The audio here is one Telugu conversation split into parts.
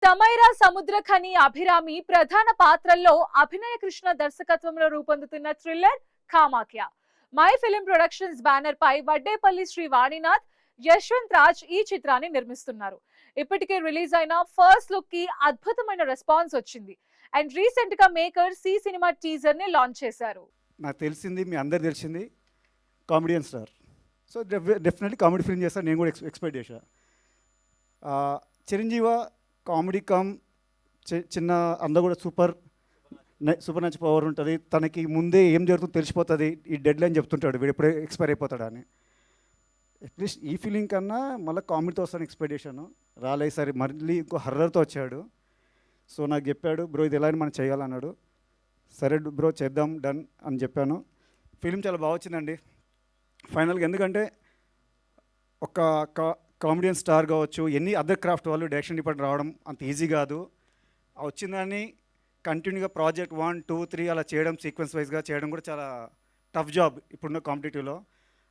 తమైరా సముద్రఖని అభిరామి ప్రధాన పాత్రల్లో అభినయ కృష్ణ దర్శకత్వంలో రూపొందుతున్న thriller Kamakhya. My film productions banner పై వడ్డేపల్లి శ్రీ వాణినాథ్, యశ్వంత్ రాజ్ ఈ చిత్రాన్ని నిర్మిస్తున్నారు. ఇప్పటికే రిలీజ్ అయిన ఫస్ట్ లుక్ కి అద్భుతమైన రెస్పాన్స్ వచ్చింది. అండ్ రీసెంట్ గా మేకర్ సి సినిమా టీజర్ ని లాంచ్ చేశారు. నాకు తెలిసింది, మీ అందరు తెలిసింది, comedian star. So definitely comedy film చేస్తాను, నేను కూడా ఎక్స్పెక్ట్ చేశా. చిరంజీవ కామెడీ కమ్ చిన్న అందరూ కూడా సూపర్ న్యాచ్ పవర్ ఉంటుంది. తనకి ముందే ఏం జరుగుతుందో తెలిసిపోతుంది. ఈ డెడ్ లైన్ చెప్తుంటాడు, వీడు ఎప్పుడే ఎక్స్పైర్ అయిపోతాడా అని. అట్లీస్ట్ ఈ ఫీలింగ్ కన్నా మళ్ళీ కామెడీతో వస్తాను ఎక్స్పెక్ట్ చేశాను. రాలేదు, సరే మళ్ళీ ఇంకో హర్రర్తో వచ్చాడు. సో నాకు చెప్పాడు, బ్రో ఇది ఎలా అని మనం చేయాలన్నాడు. సరే బ్రో చేద్దాం, డన్ అని చెప్పాను. ఫిలిం చాలా బాగా వచ్చిందండి ఫైనల్గా. ఎందుకంటే ఒక కామెడియన్ స్టార్ కావచ్చు, ఎన్ని అదర్ క్రాఫ్ట్ వాళ్ళు డైరెక్షన్ డిపార్ట్మెంట్ రావడం అంత ఈజీ కాదు. ఆ వచ్చిందని కంటిన్యూగా ప్రాజెక్ట్ 1, 2, 3 అలా చేయడం, సీక్వెన్స్ వైజ్గా చేయడం కూడా చాలా టఫ్ జాబ్ ఇప్పుడున్న కాంపిటేటివ్లో.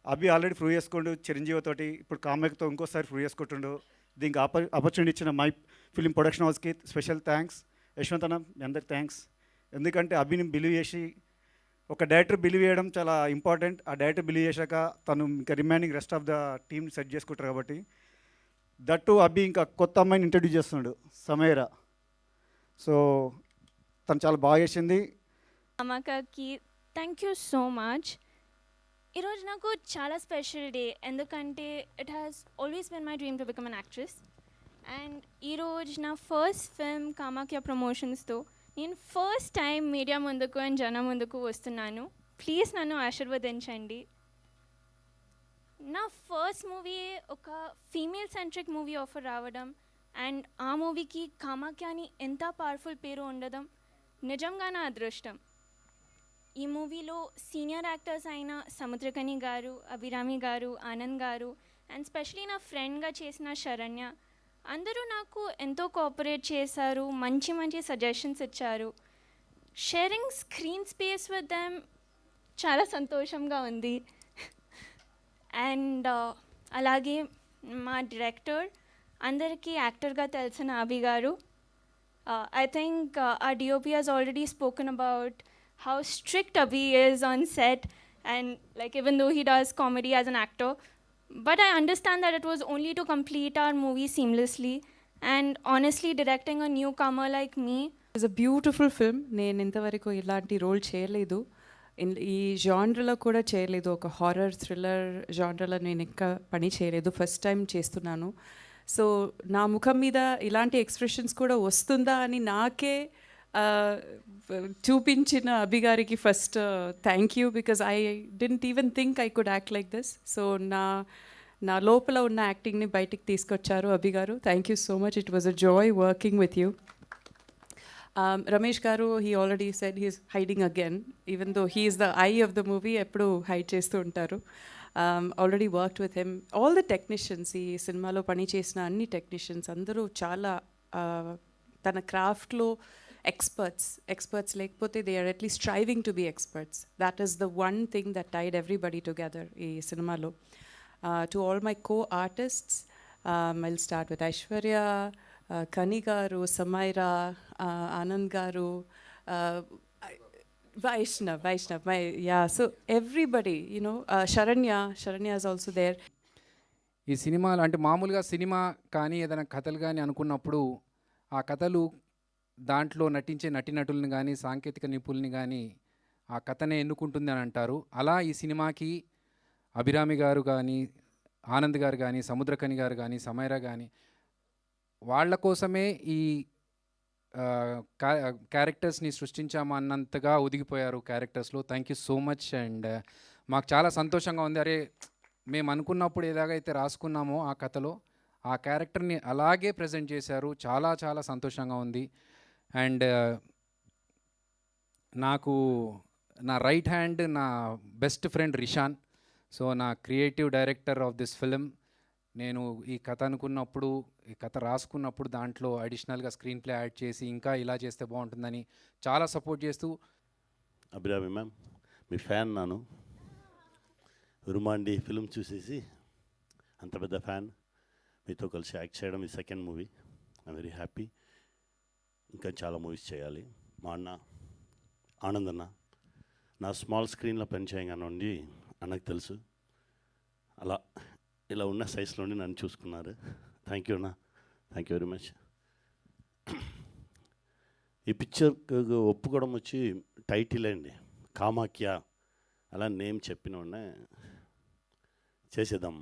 అభి ఆల్రెడీ ప్రూవ్ చేసుకోండు చిరంజీవితోటి, ఇప్పుడు కామెక్తో ఇంకోసారి ప్రూవ్ చేసుకుంటుండు. దీనికి ఆపర్చునిటీ ఇచ్చిన మై ఫిలిం ప్రొడక్షన్ హౌస్కి స్పెషల్ థ్యాంక్స్. యశ్వంత్ అన్న మీ అందరికి థ్యాంక్స్. ఎందుకంటే అభిని బిలీవ్ చేసి, ఒక డైరెక్టర్ బిలీవ్ చేయడం చాలా ఇంపార్టెంట్. ఆ డైరెక్టర్ బిలీవ్ చేశాక తను ఇంకా remaining rest of the team set చేసుకుంటారు. కాబట్టి దట్టు అభి ఇంకా కొత్త అమ్మాయిని ఇంట్రడ్యూస్ చేస్తున్నాడు, సమేరా. సో తను చాలా బాగా చేసింది. అమ్మకి థ్యాంక్ యూ సో మచ్. ఈరోజు నాకు చాలా స్పెషల్ డే, ఎందుకంటే it has always been my dream to become an actress. And ఈరోజు నా ఫస్ట్ ఫిల్మ్ కామాఖ్య ప్రమోషన్స్తో నేను ఫస్ట్ టైం మీడియా ముందుకు అండ్ జనం ముందుకు వస్తున్నాను. ప్లీజ్ నన్ను ఆశీర్వదించండి. నా ఫస్ట్ మూవీ ఒక ఫీమేల్ సెంట్రిక్ మూవీ ఆఫర్ రావడం, అండ్ ఆ మూవీకి కామాఖ్య అని ఎంత పవర్ఫుల్ పేరు ఉండడం నిజంగా నా అదృష్టం. ఈ మూవీలో సీనియర్ యాక్టర్స్ అయిన సముద్రకని గారు, అభిరామి గారు, ఆనంద్ గారు, అండ్ స్పెషలీ నా ఫ్రెండ్గా చేసిన శరణ్య, అందరూ నాకు ఎంతో కోఆపరేట్ చేశారు, మంచి మంచి సజెషన్స్ ఇచ్చారు. Sharing screen space with them చాలా సంతోషంగా ఉంది. అండ్ అలాగే మా డైరెక్టర్, అందరికీ యాక్టర్గా తెలిసిన అభి గారు. I think our DOP has already spoken about how strict Abhi is on set, and like even though he does comedy as an actor, but I understand that it was only to complete our movie seamlessly. And honestly, directing a newcomer like me is a beautiful film. నేను ఇంతవరకు ఇలాంటి రోల్ చేయలేదు, ఈ జానర్లో కూడా చేయలేదు. ఒక హారర్ థ్రిల్లర్ జానర్లో నేను ఇంకా పని చేయలేదు, ఫస్ట్ టైం చేస్తున్నాను. సో నా ముఖం మీద ఇలాంటి ఎక్స్ప్రెషన్స్ కూడా వస్తుందా అని నాకే చూపించిన అభి గారికి first thank you, because I didn't even think I could act like this. So నా లోపల ఉన్న యాక్టింగ్ని బయటికి తీసుకొచ్చారు అభి గారు. Thank you so much. It was a joy working with you. Ramesh గారు, he already said he's hiding again, even though he is the eye of the movie, ఎప్పుడు హైడ్ చేస్తూ ఉంటారు. Already worked with him. All the technicians, ఈ సినిమాలో పని చేసిన అన్ని టెక్నీషియన్స్ అందరూ చాలా తన క్రాఫ్ట్లో ఎక్స్పర్ట్స్ లేకపోతే they are at least striving to be experts. That is the one thing that tied everybody together ఈ సినిమాలో. To all my co artists, I'll start with Aishwarya, Kani garu, Samaira, Anand గారు, Vaishnav, so everybody, you know, Sharanya is also there. ఈ సినిమాలు అంటే మామూలుగా సినిమా కానీ ఏదైనా కథలు కానీ అనుకున్నప్పుడు ఆ కథలు దాంట్లో నటించే నటీనటుల్ని కానీ సాంకేతిక నిపుణుల్ని కానీ ఆ కథనే ఎన్నుకుంటుంది అని అంటారు. అలా ఈ సినిమాకి అభిరామి గారు కానీ, ఆనంద్ గారు కానీ, సముద్రకని గారు కానీ, సమైరా కానీ వాళ్ళ కోసమే ఈ క్యారెక్టర్స్ని సృష్టించామా అన్నంతగా ఒదిగిపోయారు క్యారెక్టర్స్లో. Thank you so much. And మాకు చాలా సంతోషంగా ఉంది. అరే మేము అనుకున్నప్పుడు ఎలాగైతే రాసుకున్నామో ఆ కథలో ఆ క్యారెక్టర్ని అలాగే ప్రజెంట్ చేశారు. చాలా చాలా సంతోషంగా ఉంది. అండ్ నాకు నా రైట్ హ్యాండ్, నా బెస్ట్ ఫ్రెండ్ రిషాన్. సో నా creative director of this film. నేను ఈ కథ అనుకున్నప్పుడు, ఈ కథ రాసుకున్నప్పుడు దాంట్లో అడిషనల్గా స్క్రీన్ ప్లే యాడ్ చేసి ఇంకా ఇలా చేస్తే బాగుంటుందని చాలా సపోర్ట్ చేస్తూ. అభిరామి మ్యామ్, మీ ఫ్యాన్ నాను. ఉరుమాండి ఫిలిం చూసేసి అంత పెద్ద ఫ్యాన్. మీతో కలిసి యాక్ట్ చేయడం ఈ second movie. I'm very happy. ఇంకా చాలా మూవీస్ చేయాలి. మా అన్న ఆనంద్ అన్న నా స్మాల్ స్క్రీన్లో పనిచేయగానే ఉండి అన్నకు తెలుసు, అలా ఇలా ఉన్న సైజులోనే నన్ను చూసుకున్నారు. థ్యాంక్ యూ అన్న, థ్యాంక్ యూ వెరీ మచ్. ఈ పిక్చర్ ఒప్పుకోవడం వచ్చి టైటిల్ అండి, కామాఖ్య అలా నేమ్ చెప్పిన చేసేద్దాం